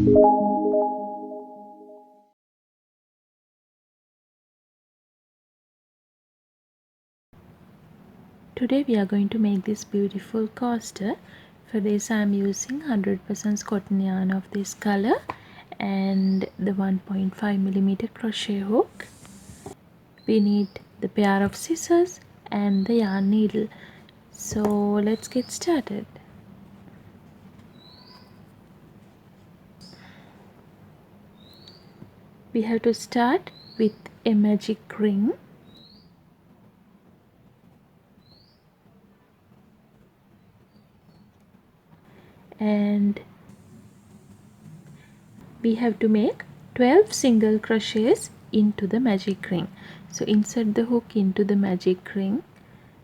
Today we are going to make this beautiful coaster. For this I am using 100% cotton yarn of this color and the 1.5mm crochet hook. We need the pair of scissors and the yarn needle. So let's get started. We have to start with a magic ring. And we have to make 12 single crochets into the magic ring. So insert the hook into the magic ring,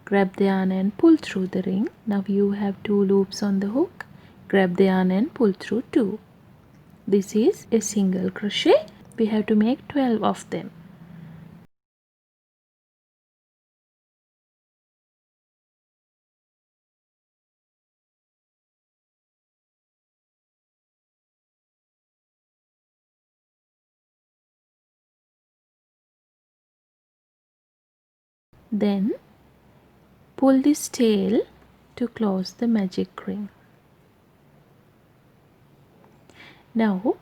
grab the yarn and pull through the ring. Now you have 2 loops on the hook, grab the yarn and pull through 2. This is a single crochet. We have to make 12 of them. Then pull this tail to close the magic ring. Now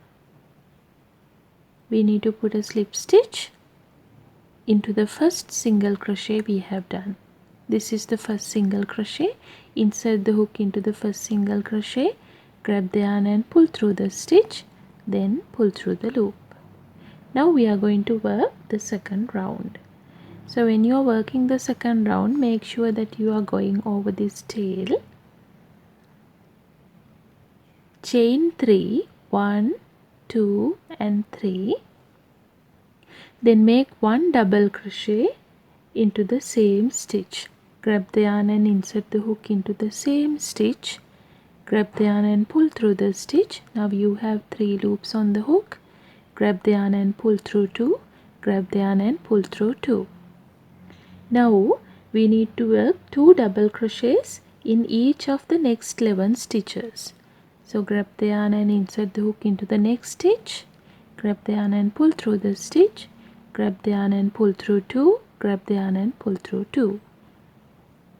we need to put a slip stitch into the first single crochet we have done. This is the first single crochet. Insert the hook into the first single crochet, grab the yarn and pull through the stitch, then pull through the loop. Now we are going to work the second round. So when you are working the second round, make sure that you are going over this tail. Chain 3, 1, 2 and 3. Then make 1 double crochet into the same stitch. Grab the yarn and insert the hook into the same stitch. Grab the yarn and pull through the stitch. Now you have 3 loops on the hook. Grab the yarn and pull through 2. Grab the yarn and pull through 2. Now we need to work 2 double crochets in each of the next 11 stitches. So grab the yarn and insert the hook into the next stitch. Grab the yarn and pull through the stitch. Grab the yarn and pull through 2. Grab the yarn and pull through 2.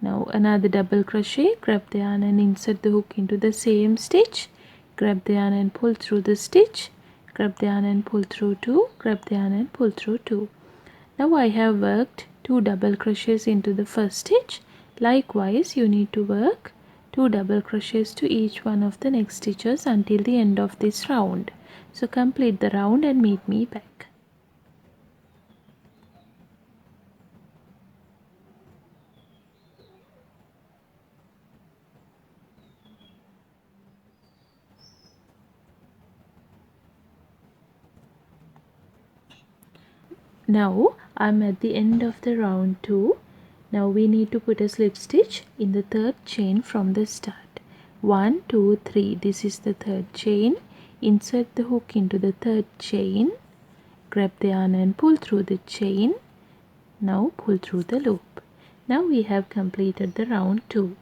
Now another double crochet, grab the yarn and insert the hook into the same stitch. Grab the yarn and pull through the stitch. Grab the yarn and pull through 2. Grab the yarn and pull through 2. Now I have worked 2 double crochets into the first stitch. Likewise you need to work 2 double crochets to each one of the next stitches until the end of this round. So complete the round and meet me back. Now I am at the end of the round 2. Now we need to put a slip stitch in the third chain from the start. 1, 2, 3. This is the third chain. Insert the hook into the third chain. Grab the yarn and pull through the chain. Now pull through the loop. Now we have completed the round 2.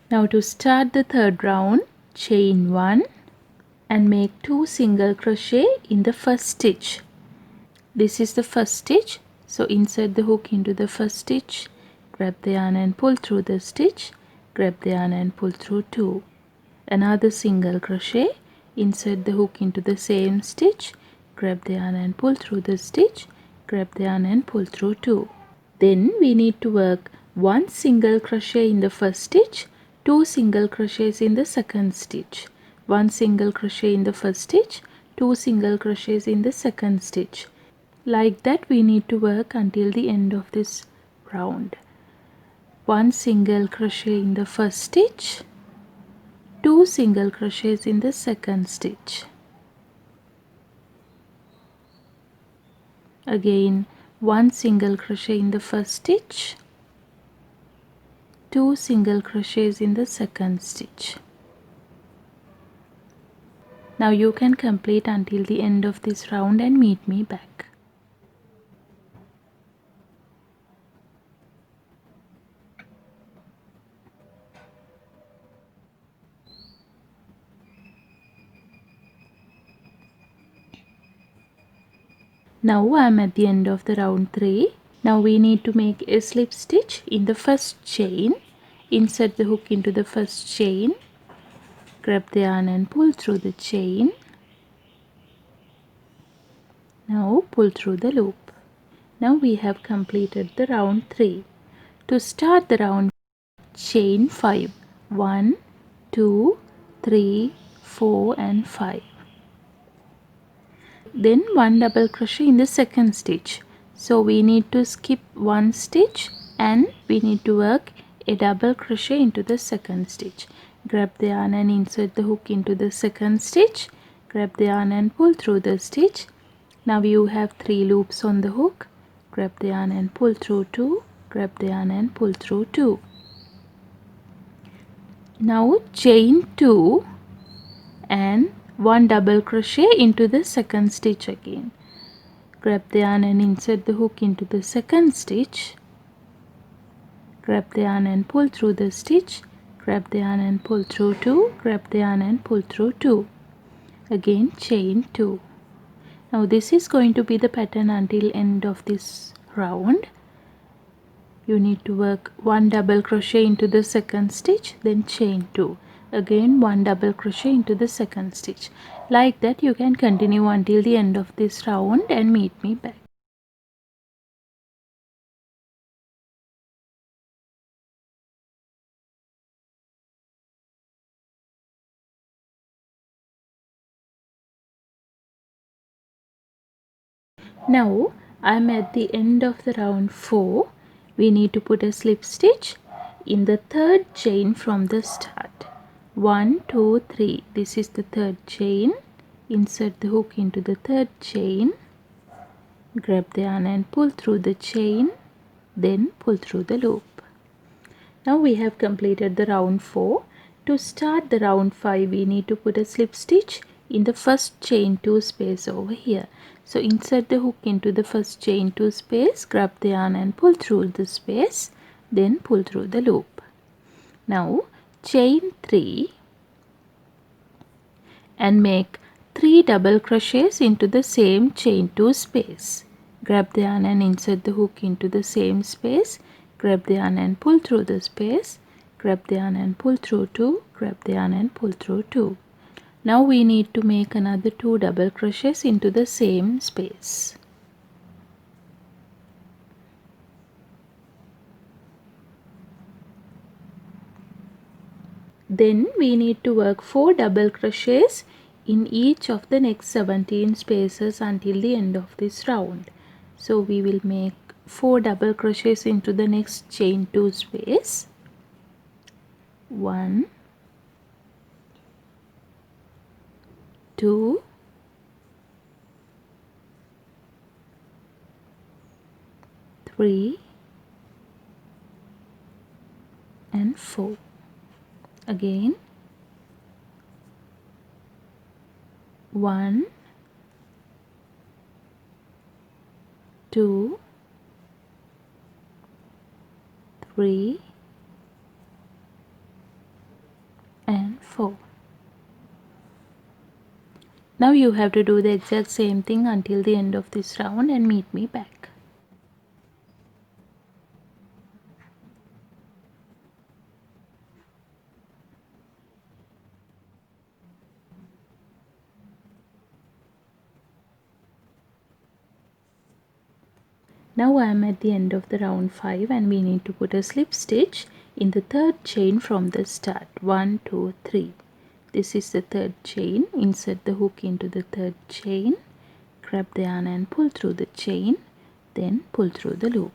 Now to start the third round, chain 1 and make 2 single crochet in the first stitch. This is the first stitch, so insert the hook into the first stitch, grab the yarn and pull through the stitch, grab the yarn and pull through 2. Another single crochet, insert the hook into the same stitch, grab the yarn and pull through the stitch, grab the yarn and pull through 2. Then we need to work 1 single crochet in the first stitch, 2 single crochets in the second stitch, 1 single crochet in the first stitch, 2 single crochets in the second stitch. Like that we need to work until the end of this round. 1 single crochet in the first stitch, 2 single crochets in the second stitch. Again 1 single crochet in the first stitch, 2 single crochets in the second stitch. Now you can complete until the end of this round and meet me back. Now I am at the end of the round 3. Now we need to make a slip stitch in the first chain. Insert the hook into the first chain. Grab the yarn and pull through the chain. Now pull through the loop. Now we have completed the round 3. To start the round, chain 5. 1, 2, 3, 4 and 5. Then 1 double crochet in the second stitch. So we need to skip 1 stitch and we need to work a double crochet into the second stitch. Grab the yarn and insert the hook into the second stitch. Grab the yarn and pull through the stitch. Now you have 3 loops on the hook. Grab the yarn and pull through 2. Grab the yarn and pull through 2. Now chain 2 and 1 double crochet into the second stitch again. Grab the yarn and insert the hook into the second stitch. Grab the yarn and pull through the stitch. Grab the yarn and pull through 2. Grab the yarn and pull through 2. Again chain 2. Now this is going to be the pattern until end of this round. You need to work 1 double crochet into the second stitch, then chain 2. Again 1 double crochet into the second stitch. Like that you can continue until the end of this round and meet me back. Now I am at the end of the round 4. We need to put a slip stitch in the third chain from the start. 1, 2, 3. This is the third chain. Insert the hook into the third chain. Grab the yarn and pull through the chain. Then pull through the loop. Now we have completed the round 4. To start the round 5, we need to put a slip stitch in the first chain 2 space over here. So insert the hook into the first chain 2 space, grab the yarn and pull through the space, then pull through the loop. Now chain 3 and make 3 double crochets into the same chain 2 space. Grab the yarn and insert the hook into the same space. Grab the yarn and pull through the space. Grab the yarn and pull through 2. Grab the yarn and pull through 2. Now we need to make another 2 double crochets into the same space. Then we need to work 4 double crochets in each of the next 17 spaces until the end of this round. So we will make 4 double crochets into the next chain 2 space. 1, 2, 3 and 4. Again 1, 2, 3 and 4. Now you have to do the exact same thing until the end of this round and meet me back. Now I am at the end of the round 5 and we need to put a slip stitch in the third chain from the start. 1, 2, 3. This is the third chain. Insert the hook into the third chain. Grab the yarn and pull through the chain. Then pull through the loop.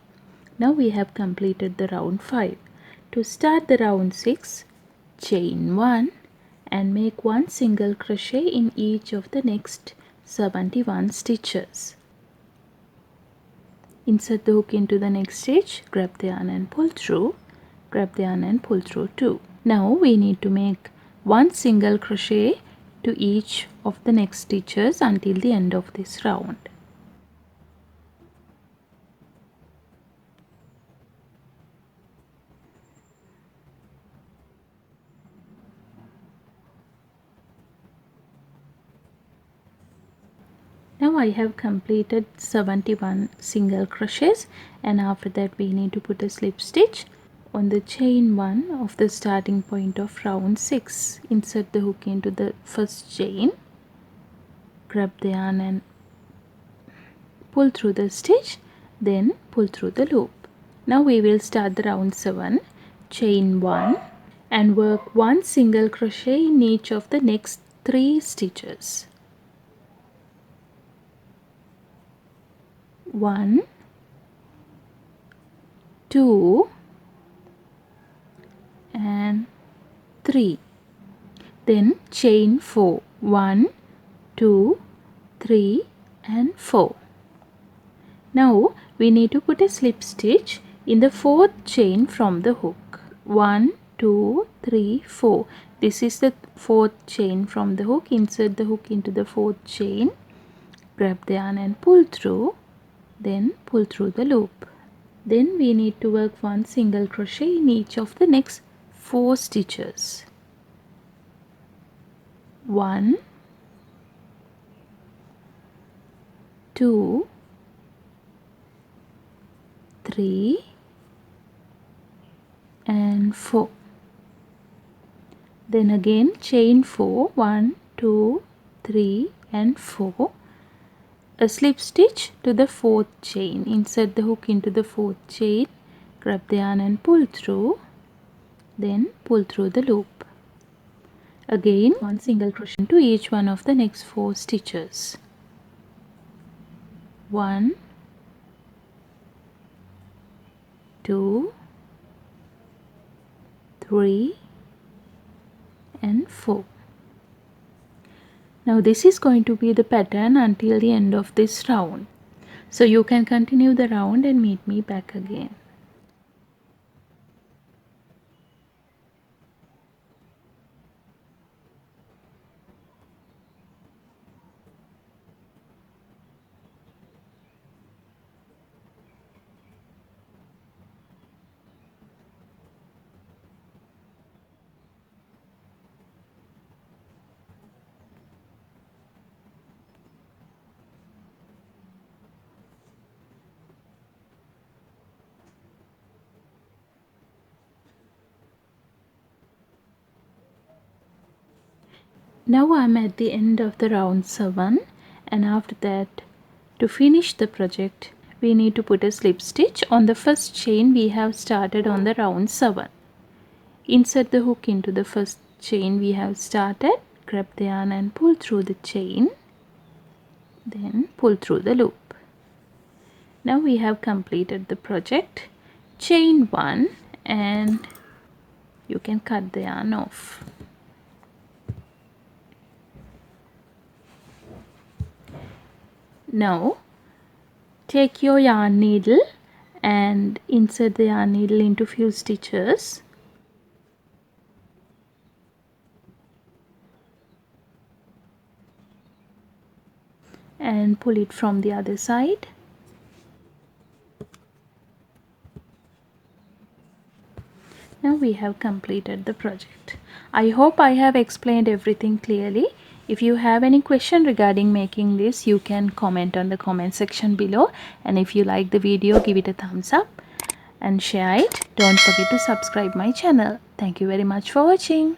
Now we have completed the round 5. To start the round 6, chain 1 and make 1 single crochet in each of the next 71 stitches. Insert the hook into the next stitch, grab the yarn and pull through, grab the yarn and pull through 2. Now we need to make 1 single crochet to each of the next stitches until the end of this round. Now I have completed 71 single crochets, and after that we need to put a slip stitch on the chain 1 of the starting point of round 6. Insert the hook into the first chain, grab the yarn and pull through the stitch, then pull through the loop. Now we will start the round 7, chain 1, and work 1 single crochet in each of the next 3 stitches. 1, 2 and 3. Then chain 4. 1, 2, 3 and 4. Now we need to put a slip stitch in the 4th chain from the hook. 1, 2, 3, 4. This is the 4th chain from the hook. Insert the hook into the 4th chain, grab the yarn and pull through, then pull through the loop. Then we need to work 1 single crochet in each of the next 4 stitches. 1, 2, 3 and 4. Then again chain 4. 1, 2, 3 and 4. A slip stitch to the 4th chain. Insert the hook into the 4th chain, grab the yarn and pull through, then pull through the loop. Again 1 single crochet to each one of the next 4 stitches. 1, 2, 3 and 4. Now this is going to be the pattern until the end of this round. So you can continue the round and meet me back again. Now I am at the end of the round 7, and after that, to finish the project we need to put a slip stitch on the first chain we have started on the round 7. Insert the hook into the first chain we have started, grab the yarn and pull through the chain, then pull through the loop. Now we have completed the project. Chain 1 and you can cut the yarn off. Now take your yarn needle and insert the yarn needle into few stitches. And pull it from the other side. Now we have completed the project. I hope I have explained everything clearly. If you have any question regarding making this, you can comment on the comment section below, and if you like the video, give it a thumbs up and share it. Don't forget to subscribe my channel. Thank you very much for watching.